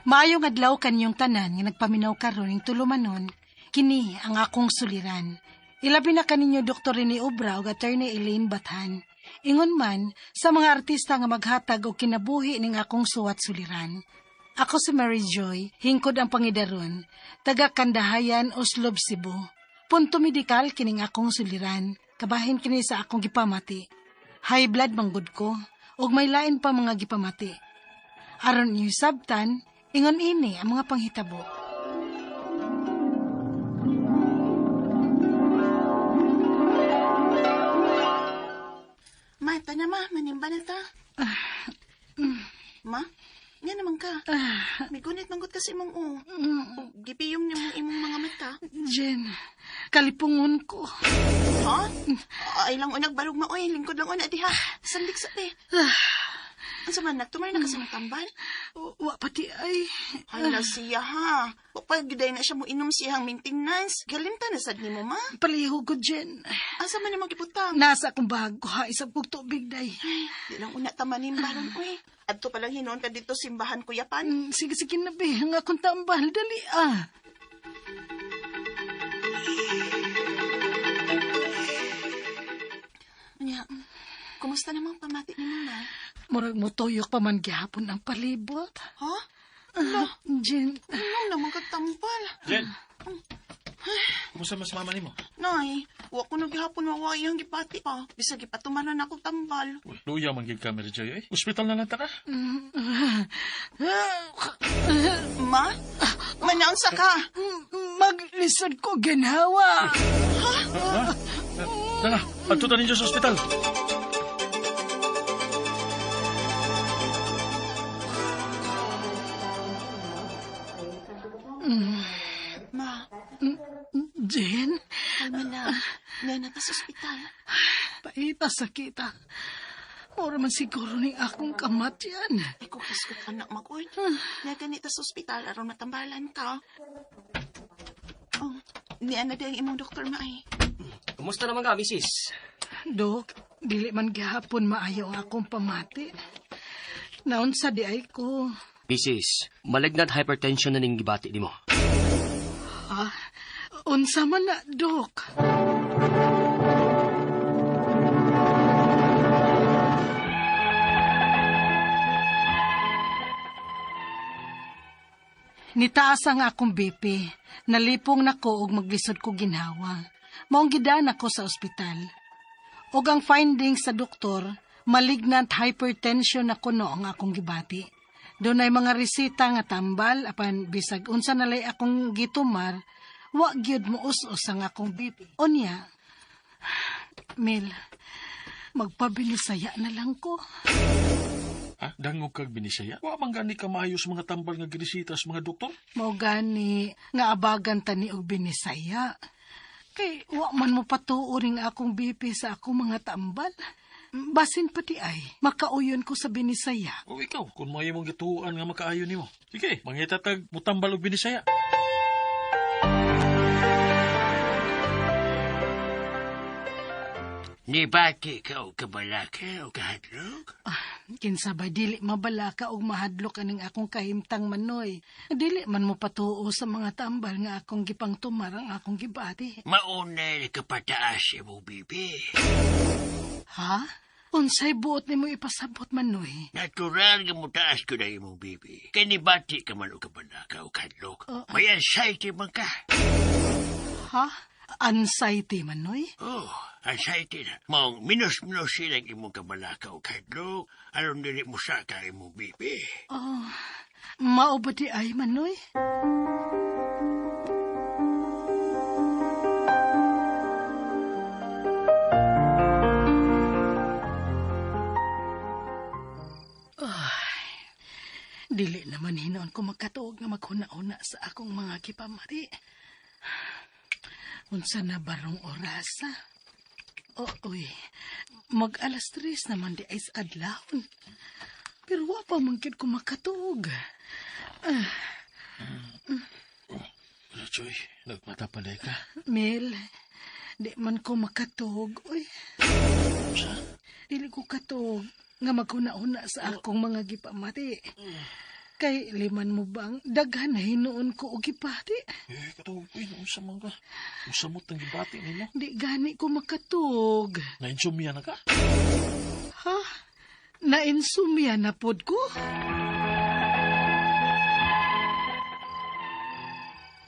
Maayong adlaw kanyong tanan nga nagpaminaw karon ning tulumanon, kini ang akong suliran. Ilabi na kaninyo Dr. Rene Obra ug Attorney Elaine Bathan. Ingon man sa mga artista nga maghatag og kinabuhi ning akong suwat suliran. Ako si Mary Joy, hingkod ang pangidaron, taga Kandahayan, Oslob, Cebu. Punto medikal kining akong suliran, kabahin kini sa akong gipamati. High blood manggod ko, ug may lain pa mga gipamati. Aron niyo sabtan, ingon ini ang mga panghitabo. Ma, ito na ma, manimba na ta. Ma, nga naman ka. May gunit manggot kasi mong gipiyong niyo mong imong mga mata. Jen, kalipungon ko. Ha? Ay lang unag barog ma, oy, lingkod lang una, diha. Sandik sa te. Ang saman, nagtumay na kasi ng tambal. Wa pati ay. Hala siya ha. Pag giday na siya mo inom siyang maintenance. Galimta na sad ni mo ma. Paliho ko, Jen. Asa man naman kiputang? Nasa akong bago ha, isang kong tubig day. Di lang una tamanin baron, oy. Adto palang hinoon ka dito simbahan ko yapan. Sige na be, ang akong tambal, dali ah. Anya, kumusta namang pamati ni mo na? Murag mo tuyok pa man gihapon ang palibot. Ha? Jen. Ano naman katampal? Jen! Kumusta mas mama ni mo? Nay, wa ko naghihapon mawayang gipati pa. Bisag ipatumanan ako tambal. Uy, luya manggig ka, Mary Joy. Hospital na lang ta ka. Ma? Manaunsa ka? Maglisod ko ginhawa. Tara, pagtuta ninyo sa hospital. Ma, Jen, kalma na. Ngayon na ta sa ospital. paita sakita. Mura man siguro ni akong kamat yan. Ay, kukaskot anak magoy. Nga ganita sa ospital, aron matambalan ka. Oh, niyan na din imong doktor maay. Kumusta naman ka, misis? Dok, dili man gihapon maayo ang akong pamati. Naunsa di ay ko. Misis, malignant hypertension na ning gibati nimo. Ha? Unsa man na, Dok? Nitaas ang akong BP. Nalipong nako og maglisod ko ginhawa. Maong gidan ako sa ospital. Og ang findings sa doktor, malignant hypertension na kuno ang akong gibati. Doon ay mga resita nga tambal, apan bisag unsa nalay akong gitumar, wa gyud mo us-us ang akong BP. Onya, Mel, magpabinisaya na lang ko. Ha? Dangog kag binisaya? Wa man gani ka maayos mga tambal nga ginisita sa mga doktor? Mao gani nga abagan tani og binisaya. Kay wa man mo patuoring akong BP sa akong mga tambal. Basin pati ay, makauyon ko sa binisaya. O ikaw, kung may mong gituan nga makaayon nimo. Sige, mangitatag mutambal og binisaya. Nibati ka o kabalaka o kahadlok? Kinsa ba dili mabalaka og mahadlok aning akong kahimtang manoy. Dili man mo patuo sa mga tambal nga akong gipang tumar ang akong gibati. Mauna na kapataas mo, bibi. Ha? Unsay buot nimo ipasabot manoy? Natural nga mo taas ko na imong bibi. Kaya nibati ka man o kabalaka o kahadlok. May anxiety man ka. Ha? Anxiety manoy? Oh, anxiety na. Maong minus-minus silang imong kabalaka o kahadlok. Aron dili mo sa ka imong bibi. Oh, mao ba di ay manoy? Dili naman hinoon ko magkatuog nga maghuna-una sa akong mga kipamati. Unsa na barong orasa? Uy, mag-alas 3 naman di ay sa adlawon. Pero wa pa man gid ko makatuog. Joy, nagmata pa ka. Mel, di man ko makatuog. Uy, dili ko katuog nga maghuna-una sa akong mga gipamati. Kay liman mo bang daghan na hinuon ko og gibati? Katong, usamot ng gibati ninyo. Di gani ko makatug. Na-insomnia na ka? Ha? Nainsumya na pod ko?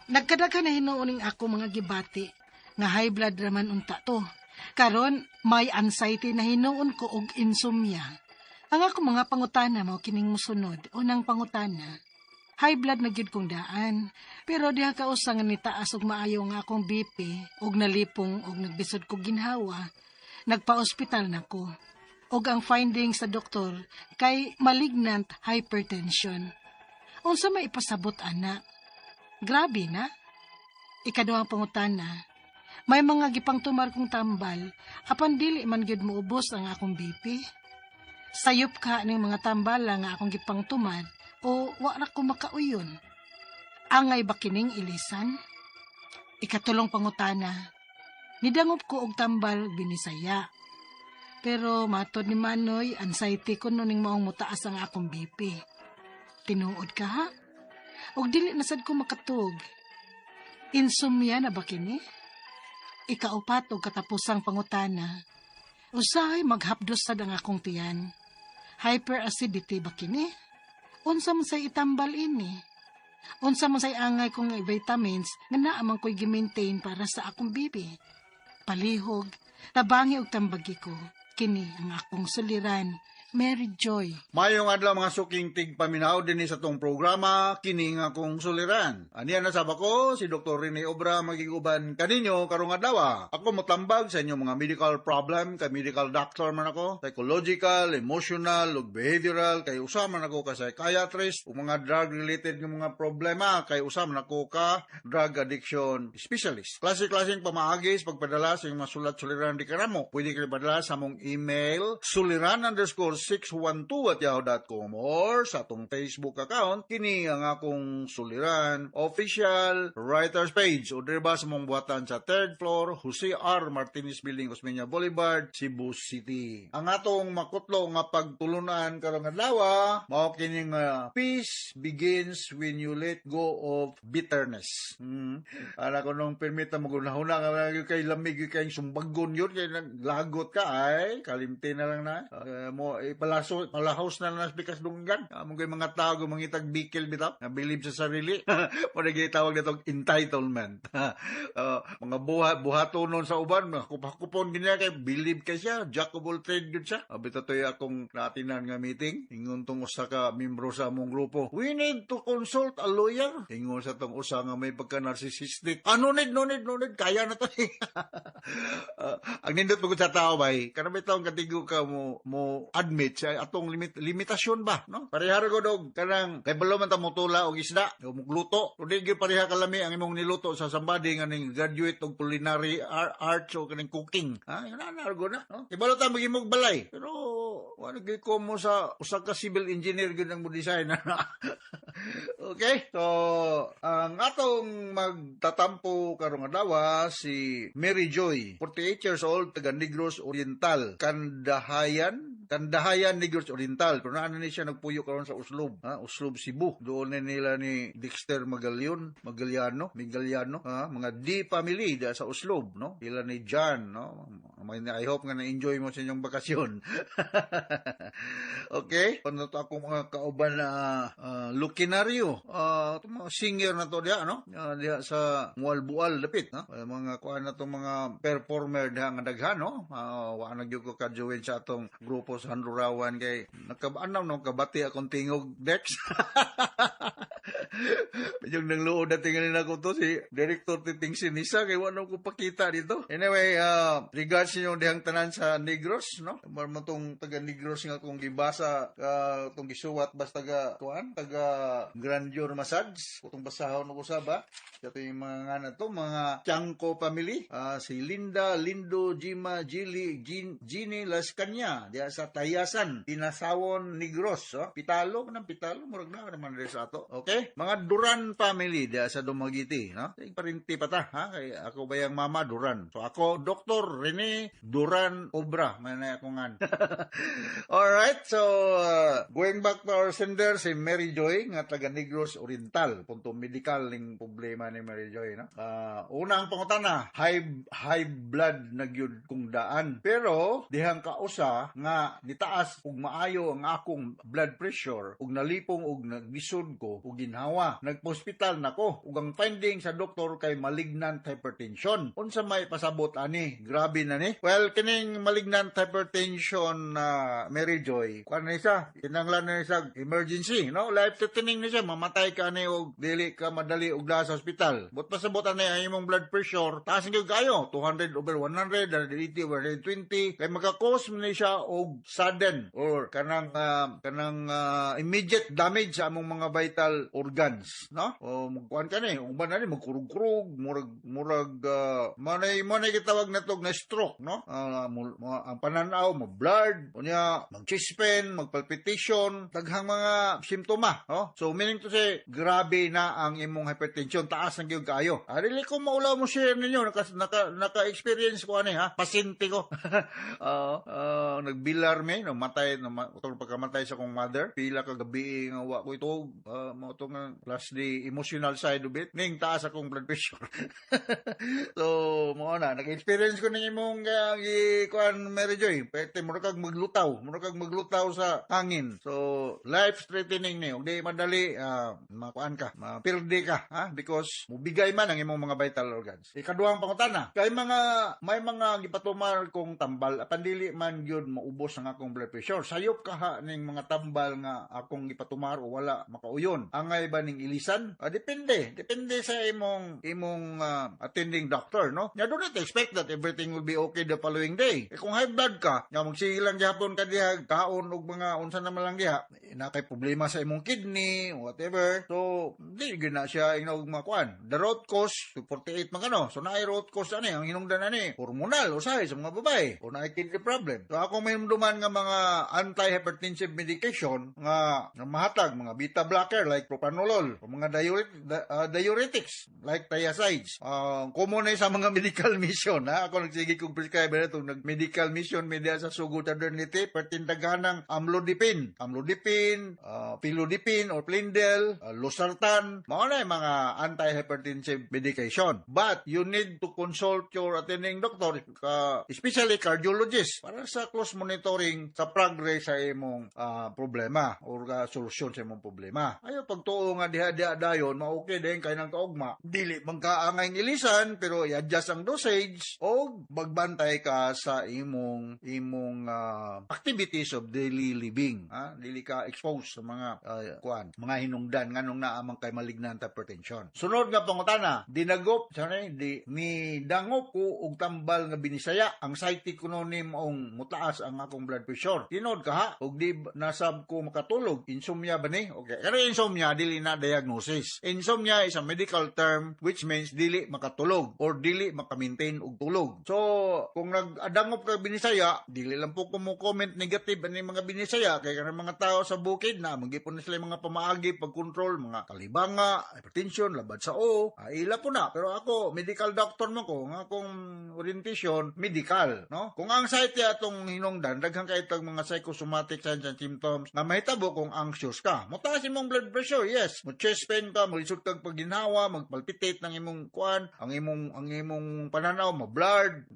Nagkadaghan na hinuuning ako mga gibati nga high blood raman unta to. Karon may anxiety na hinuon ko og insomnia. Ang ako mga pangutana mao kining mosunod. Unang pangutana, high blood na gyud kong daan. Pero diha ka usang ni taas og maayo nga akong BP og nalipong og nagbisod ko ginhawa. Nagpa-ospital nako. Og ang findings sa doktor kay malignant hypertension. Unsa may ipasabot ana? Grabe na. Ikaduhang pangutana, may mga gipang tumar kong tambal, apan dili man gyud moubos ang akong BP. Sayop ka ning mga tambala nga akong gipang tumad o wa ra ko makauyon. Angay ba kining ilisan? Ikatulong pangutana, nidangop ko og tambal binisaya. Pero matod ni Manoy, anxiety ko no ning maong mutaas ang akong BP. Tinuod ka ha? Og dili na sad ko makatug. Insomnia na ba kini? Ikaupat og katapusang pangutana, usahay maghapdos sad ang akong tiyan. Hyperacidity ba kini? Unsa man say itambal ini? Unsa man say angay kong vitamins nga naa man ko'y gi-maintain para sa akong bibi? Palihog, tabangi og tambagi ko. Kini ang akong suliran, Mary Joy. Mayong adlaw mga suking tigpaminaw din sa tong programa, kini nga kong suliran. Aniya na sab ako, si Dr. Rene Obra magiguban kaninyo karong adlaw. Ako motambag sa inyong mga medical problem, kay medical doctor man ako, psychological, emotional, ug behavioral, kay usa man ako ka psychiatrist, ug mga drug related nga mga problema, kay usa man ako ka drug addiction specialist. Klase-klaseng pamaagis pagpadala sa inyong mga sulat-suliran di kanamo. Pwede kayo padala sa mong email suliran_612@yahoo.com or sa atong Facebook account, kini ang akong suliran official writers page o diba sa mong buhatan sa 3rd floor Jose R. Martinez Building, Osmeña Boulevard, Cebu City. Ang atong makutlo nga pagtulunan karong adlaw mao kini nga peace begins when you let go of bitterness. Ana ko nung permita mo gunahuna nga kay lamig kay sumbagon yun kay lagot ka ay kalimti na lang na. Mo palahos na nas bikas dunggan. Among mga tao mangitag bikil bitaw nga believe sa sarili. Mo gitawag nitong entitlement. Mga buhatonon sa uban, mga kupon ginya kay believe kay siya, jack of all trade gud siya. Bitaw toy akong natinan nga meeting, ingon tong usa ka membro sa among grupo. We need to consult a lawyer. Ingon sa tong usa nga may pagka narcissistic. No need, kaya na to. Ang nindot pagod sa tao bay, kana may taong katigo ka mo admit sa atong limitasyon ba, no? Parehar ko dog kanang kay balo man ta motula og isda, o mugluto. Udi gyud pareha kalami ang imong niluto sa somebody nga ning graduate og culinary arts o kaning cooking. Nargo na, no? Kay balo ta magimog balay. Pero wala gyud ko mo sa usa ka civil engineer gyud ang mo design. Okay? So, ang atong magtatampo karong adlaw si Mary Joy, 48 years old, taga Negros Oriental, Kandahayan, Negros Oriental. Pero naan ni siya nagpuyo karon sa Uslob, Uslob, Cebu. Doon na nila ni Dexter Magaliano, mga D family da sa Uslob, no? Ila ni John, no? I hope nga na-enjoy mo sa inyong bakasyon. Okay? Ano to akong mga kauban na lukinaryo. Mga singer na to diya, no? Diya sa Mualbual, dapit, no? Mga kuha na to mga performer diya nga daghan, no? Wa na gyud ko kadyoin sa atong grupo sa Handurawan kay nagkabaanaw no kabati akong tingog Dex. Yung nang luod na tingnan ako to si Director Titing Sinisa kay wala ko pakita dito. Anyway, regards niyo dihang tanan sa Negros, no? Mo tong taga Negros nga kung gibasa tong gisuwat basta taga Grandeur Massage, kutong basahon ko saba. Ito yung mga na to, mga Tiangco family, si Linda, Lindo, Jima, Jili, Gini, Las Caña, diya sa Tayasan, Pinasawon, Negros, Pitalo, murag na naman rin sa ato. Okay? mga Duran family diya sa Dumaguete, no? Parinti pa ta, ha? Kay ako ba yung mama Duran. So ako Dr. Rene Duran Obra, may na ako ngan. Alright, so going back to our sender, si Mary Joy nga taga Negros Oriental, punto medical ning problema ni Mary Joy, no? Unang pangutana, high blood na gyud kung daan. Pero dihang kausa nga nitaas ug maayo ang akong blood pressure ug nalipong ug naglisod ko ug ginhawa. Nagpa-hospital nako ug ang finding sa doktor kay malignant hypertension. Unsa may pasabot ani? Grabe na ni. Well, kining malignant hypertension na Mary Joy, kuan na siya, kinahanglan na siya emergency, no? Life threatening na siya, mamatay ka ni og dili ka madali og sa hospital. But pasabot ani ang imong blood pressure, taas gyud kayo, 200 over 100, 180 over 120, kay maka-cause man ni siya og sudden or kanang immediate damage sa among mga vital organs, no? O magkuan ka ni, uban na ni magkurug-kurug, murag manay gitawag na tog na stroke, no? Ang pananaw ma-blurred, unya mag-chest pain, mag-palpitation, daghang mga simptoma, no? So meaning to say, grabe na ang imong hypertension, taas na gyud kaayo. Dili ko maulaw mo share ninyo, naka-experience ko ani ha, pasyente ko. Nagbilar me, namatay, pagkamatay sa kong mother, pila ka gabi nga wa ko ito, mo ito nga, plus the emotional side of it, ning taas akong blood pressure. So, mo na, nag-experience ko ng imong kuan Mary Joy, pwede mo kag maglutaw sa hangin. So, life-threatening ni, di madali, makuan ka, mapirdi ka, ha? Because, mubigay man ang imong mga vital organs. Ikaduhang pangutana, kay may mga gipatumar kong tambal, pandili man yun maubos ang akong blood pressure. Sayop ka ha ning mga tambal nga akong gipatumar o wala makauyon. Angay ba ning ilisan? Depende sa imong attending doctor, no? You do not expect that everything will be okay the following day. Kung high blood ka, nga magsigilang gyapon ka diha, kaon og mga unsa naman lang diha, na kay problema sa imong kidney, whatever. So, di gina siya inog makuan. The root cause, 48 man kano. So, naay root cause ani, ang hinungdan ani, hormonal, usahay sa mga babae. O naay kidney problem. So, ako may duman nga mga anti-hypertensive medication nga mahatag, mga beta blocker like propranolol, o mga diuretics like thiazides. Common na sa mga medical mission, ha? Ako nagsige kong prescribe na itong nag-medical mission media sa sugod modernity, pertindagan ng amlodipine, pilodipine or Plendil, losartan, mga mga anti-hypertensive medication. But you need to consult your attending doctor, especially cardiologist, para sa close monitoring sa progress sa imong problema or solusyon sa imong problema. Ayo pagtuo nga diha dayon, ma-okay din kay nang kaugma. Dili man ka angay ilisan pero i-adjust ang dosage o magbantay ka sa imong activities of daily living. Dili ka exposed sa mga mga hinungdan nganong naa man kay malignant hypertension. Sunod nga pangutana, dinagop ni dangop ko og tambal nga binisaya ang scientific kunonim ong mutaas ang akong blood pressure. Tinod ka ha og di nasab ko makatulog. Insomnia ba ni? Okay. Pero insomnia dili na diagnosis. Insomnia is a medical term which means dili makatulog or dili maka-maintain og tulog. So, kung nag-adangop ka binisaya, dili lang po ko mo comment negative ani mga binisaya kay kanang mga tao sa bukid na magipon na sila mga pamaagi pag-control mga kalibanga, hypertension, labad sa ila po na. Pero ako, medical doctor mo ko, nga akong orientation, medical, no? Kung ang anxiety atong hinungdan, daghang kay itong mga psychosomatic signs and symptoms na mahitabo kung anxious ka. Mataas imong blood pressure, yes. Mo chest pain ka, malisod kag pagginhawa, magpalpitate ng imong kuan, ang imong pananaw ma-blurred,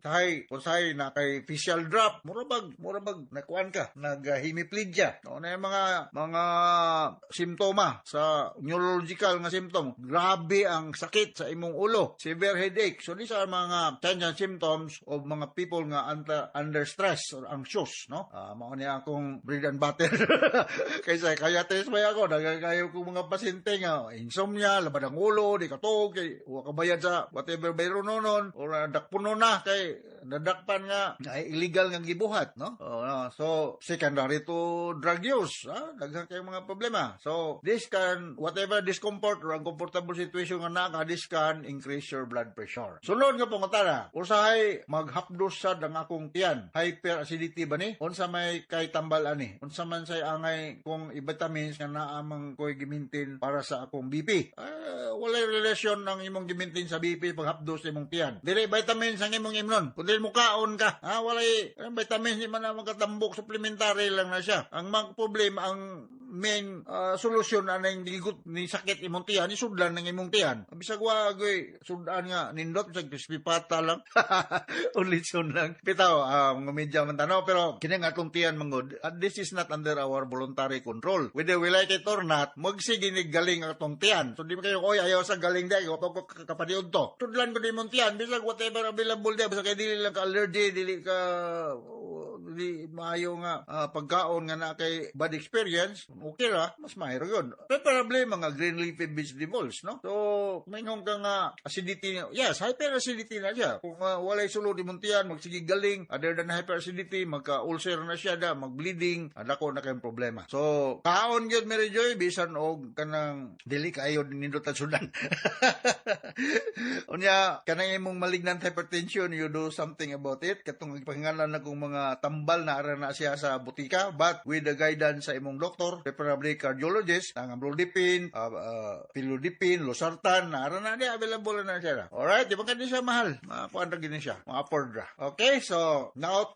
usahay na kay facial drop, murabag nakuan ka, naghemiplegia. No, na yung mga simptoma sa neurological nga symptom. Grabe ang sakit sa imong ulo, severe headache. So these are mga signs and symptoms of mga people nga under stress or anxious, no? Mao niya akong bread and butter. Kaya test ba ako, nagagayo ko mga pasyente nga insomnia, labad ang ulo, di katog, kay wa kabayad sa whatever bayro nonon or dakpuno na kay nadakpan nga ay illegal nga gibuhat, no? So secondary to drug use, daghan kay mga problema. So this can, whatever discomfort or uncomfortable situation nga naka, this can increase your blood pressure. Sunod nga pangutana, usahay maghapdos sad ang akong tiyan, hyperacidity ba ni? Unsa may kay tambal ani? Unsa man say angay kung vitamins nga naamang ko'y gimintin para sa akong BP? Walay relasyon ng imong gimintin sa BP paghapdos imong tiyan. Dili vitamins ang imong imnon. Kundi mo kaon ka. Walay vitamins di man na magkatambok, supplementary lang na siya. Ang problema, ang main solusyon anay ni sakit imong tiyan, ni sudlan ng imong tiyan. Bisag wa agoy sudan nga nindot sa crispy pata lang. Ulisyon lang. Bitaw mga medya man tanaw, pero kini nga atong tiyan mangod, this is not under our voluntary control. Whether we like it or not, magsige ni galing atong tiyan. So di ba kayo ayaw sa galing day ko kapaniud to. Sudlan ko di imong tiyan, bisag whatever available day, bisag kay dili lang ka allergy, dili ka di maayo nga pagkaon nga na kay bad experience, okay ra, mas mahiro yun. Preferably mga green leafy vegetables, no? So, mayroon ka nga acidity, yes, hyperacidity na siya. Kung walay sulod imong tiyan, magsige galing, other than hyperacidity, magka-ulcer na siya da, mag-bleeding, adako na kayong problema. So, kaon yun, Mary Joy, bisan og kanang dili kayo nindot at sudan. Unya, kanang imong malignant hypertension, you do something about it. Katong ipangalan na kong mga tambal na ara na siya sa butika, but with the guidance sa imong doktor, preferably cardiologist, ang amlodipine, pilodipine, losartan, na ara na di, available na siya. Alright, di ba ka di siya mahal? Makakuan na gini siya, mga afford ra. Okay, so, now,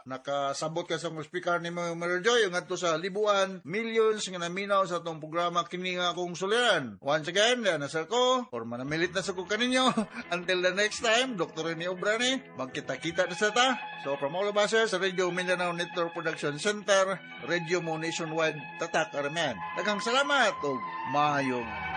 nakasabot ka sa mga speaker ni Mary Joy, yung ato sa libuan, millions nga naminaw sa itong programa kini nga akong suliran. Once again, nasal ko, or manamilit na sa ko kaninyo. Until the next time, Dr. Rene Obrani, magkita-kita na sa ta. So, from all of us here sa Radio Mindanao Network Production Center, Radio Mo Nationwide, Tatak Araman. Daghang salamat o mayong